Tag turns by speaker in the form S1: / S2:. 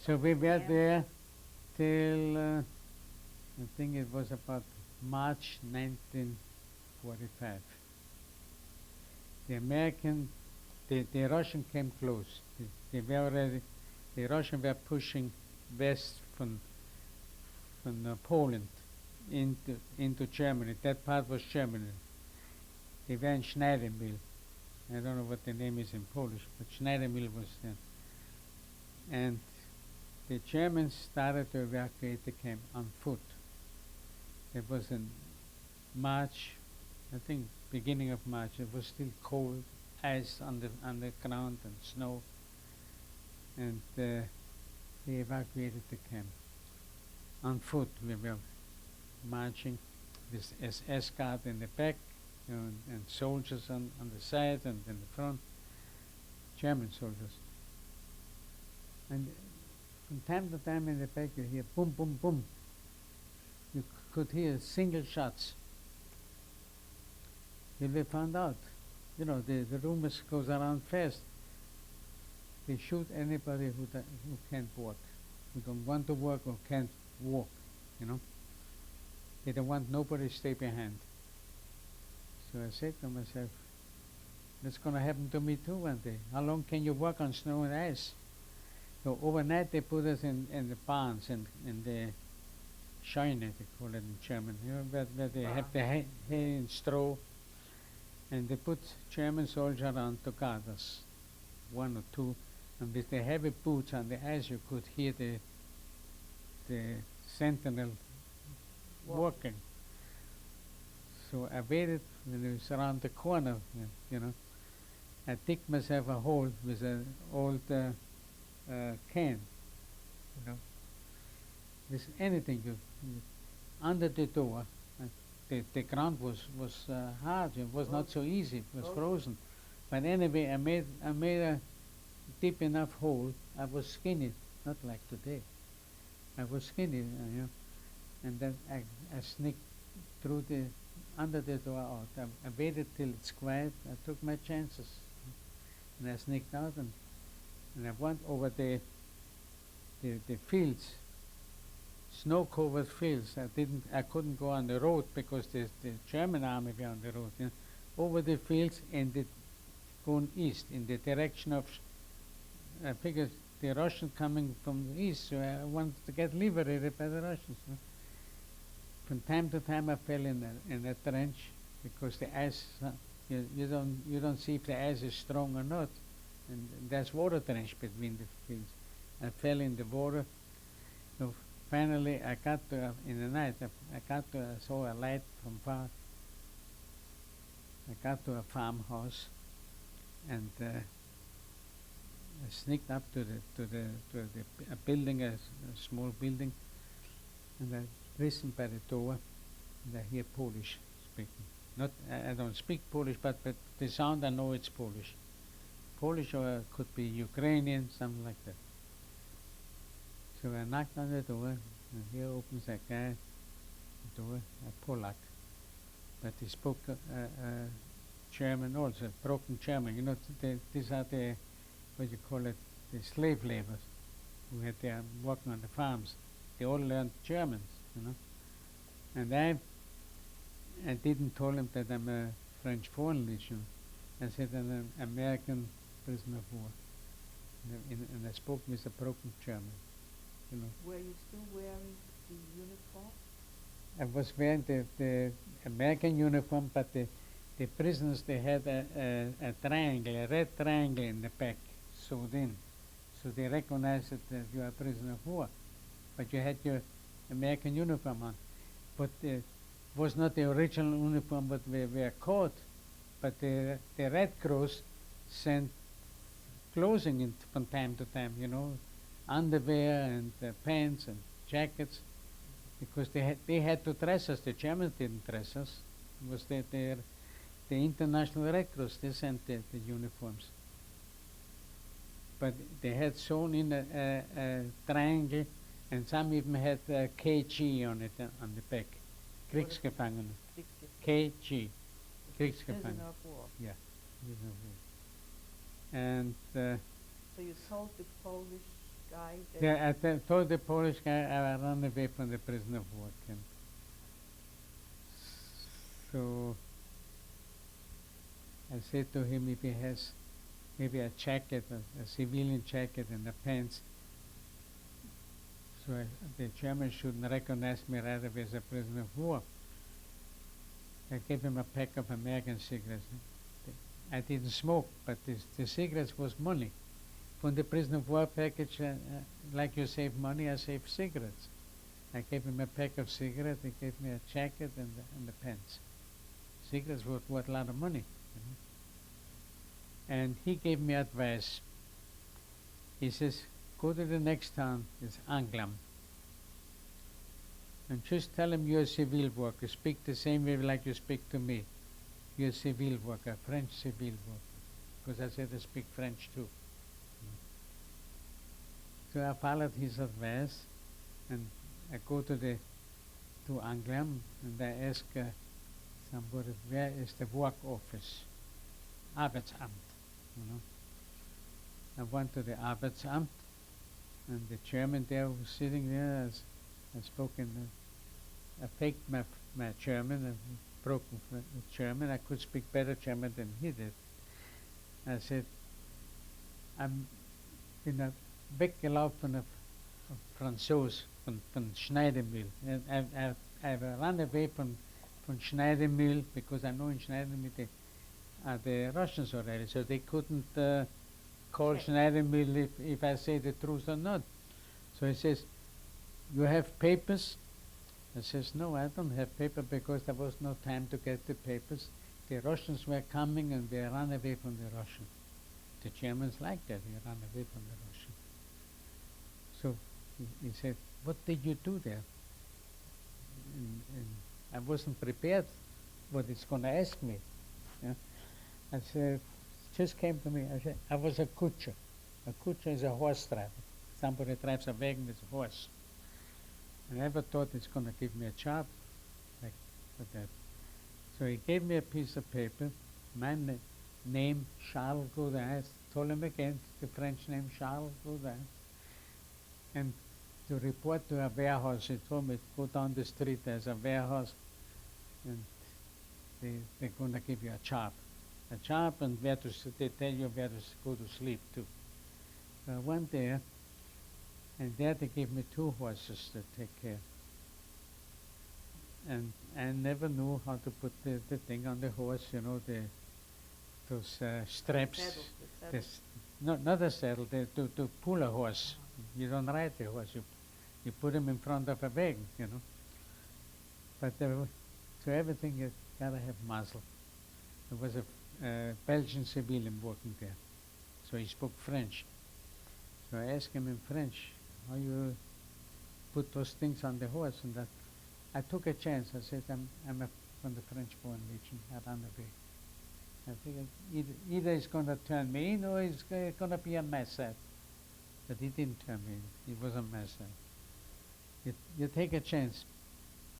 S1: So we were there till I think it was about March 1945. The American, the Russian came close. They were already, the Russians were pushing west from Poland into Germany. That part was Germany. They were in Schneidermill. I don't know what the name is in Polish, but Schneidermill was there. And the Germans started to evacuate the camp on foot. It was in March, I think beginning of March. It was still cold, ice on the ground and snow. And they evacuated the camp. On foot we were marching with SS guard in the back, you know, and soldiers on the side and in the front, German soldiers. And from time to time in the back you hear boom, boom, boom. You could hear single shots. Till we found out, you know, the rumors goes around fast. They shoot anybody who can't walk, who don't want to work or can't walk, you know. They don't want nobody to stay behind. So I said to myself, that's going to happen to me too one day. How long can you walk on snow and ice? So overnight they put us in the barns, in the Scheune, they call it in German, you know, where they have the hay and straw. And they put German soldiers around to guard us, one or two. And with the heavy boots on the ice, you could hear the sentinel walking. So I waited when it was around the corner, you know. I dig myself a hole with an old can, you know. With anything, under the door. The ground was hard. It was not so easy. It was frozen. But anyway, I made a deep enough hole. I was skinny, not like today. I was skinny, you know. And then I sneaked through under the door out. I waited till it's quiet. I took my chances, and I sneaked out and I went over the fields. Snow-covered fields. I couldn't go on the road because the German army were on the road. You know, over the fields and going east in the direction of. I figured the Russians coming from the east, so I wanted to get liberated by the Russians. You know. From time to time, I fell in a trench because the ice. You don't see if the ice is strong or not, and there's water trench between the fields. I fell in the water. So finally, I got to, in the night, I saw a light from far. I got to a farmhouse, and I sneaked up to a building, a small building, and I listened by the door, and I hear Polish speaking. Not, I don't speak Polish, but the sound I know it's Polish. Polish or could be Ukrainian, something like that. So I knocked on the door, and here opens a guy, the door, a Polak. But he spoke German also, broken German. You know, these are the, what you call it, the slave laborers who had their working on the farms. They all learned German, you know. And I didn't tell him that I'm a French foreign legion. I said I'm an American prisoner of war. And I spoke with a broken German. You know.
S2: Were you still wearing the uniform?
S1: I was wearing the American uniform, but the prisoners, they had a triangle, a red triangle in the back, sewed in. So they recognized that you are a prisoner of war. But you had your American uniform on. But it was not the original uniform that we were caught, but the Red Cross sent clothing in from time to time, you know, underwear and pants and jackets, because they had to dress us. The Germans didn't dress us. It was the International Red Cross. They sent the uniforms. But they had sewn in a triangle, and some even had KG on it on the back. Kriegsgefangene. KG. Kriegsgefangene.
S2: Prisoner of war.
S1: Yeah. Prisoner of war. And
S2: So you told the Polish guy that.
S1: Yeah, told the Polish guy I ran away from the prisoner of war camp. So I said to him if he has maybe a jacket, a civilian jacket and the pants, so the Germans shouldn't recognize me right away as a prisoner of war. I gave him a pack of American cigarettes. I didn't smoke, but the cigarettes was money. From the prisoner of war package, like you save money, I save cigarettes. I gave him a pack of cigarettes, he gave me a jacket and the pants. Cigarettes were worth a lot of money. You know? And he gave me advice. He says, go to the next town, it's Anglam. And just tell him you're a civil worker. Speak the same way like you speak to me. You're a civil worker, French civil worker. Because I said I speak French too. So I followed his advice, and I go to Anglam, and I ask somebody, where is the work office? Arbeitsamt, you know. I went to the Arbeitsamt, and the chairman there was sitting there. I spoke I faked my German, I broken German. I could speak better German than he did. I said, I'm in a weggelaufen of Franzos, von Schneidemühl. And I ran away from Schneidemühl because I know in Schneidemühl the Russians already, so they couldn't call Schneidermühl if I say the truth or not. So he says, you have papers? I says, no, I don't have paper because there was no time to get the papers. The Russians were coming and they ran away from the Russians. The Germans liked that, they ran away from the Russians. So he said, what did you do there? And I wasn't prepared what it's going to ask me. Yeah? I said, just came to me, I said, I was a kutscher. A kutscher is a horse driver. Somebody drives a wagon with a horse. I never thought it's going to give me a job like that. So he gave me a piece of paper, my name, Charles Gaudin. I told him again, the French name, Charles Gaudin. And to report to a warehouse, he told me, go down the street, there's a warehouse, and they're going to give you a job. A job, and they tell you where to go to sleep too. So I went there, and there they gave me 2 horses to take care. And I never knew how to put the thing on the horse, you know, those straps.
S2: Saddle.
S1: Not a saddle, to pull a horse. You don't ride the horse, you put him in front of a wagon, you know. But so everything you gotta have muzzle. There was a Belgian civilian working there, so he spoke French. So I asked him in French, how you put those things on the horse, and that I took a chance. I said, I'm from the French-born legion. I ran away. I figured either he's going to turn me in or he's going to be on my side. But he didn't turn me in. He was on my side. You take a chance.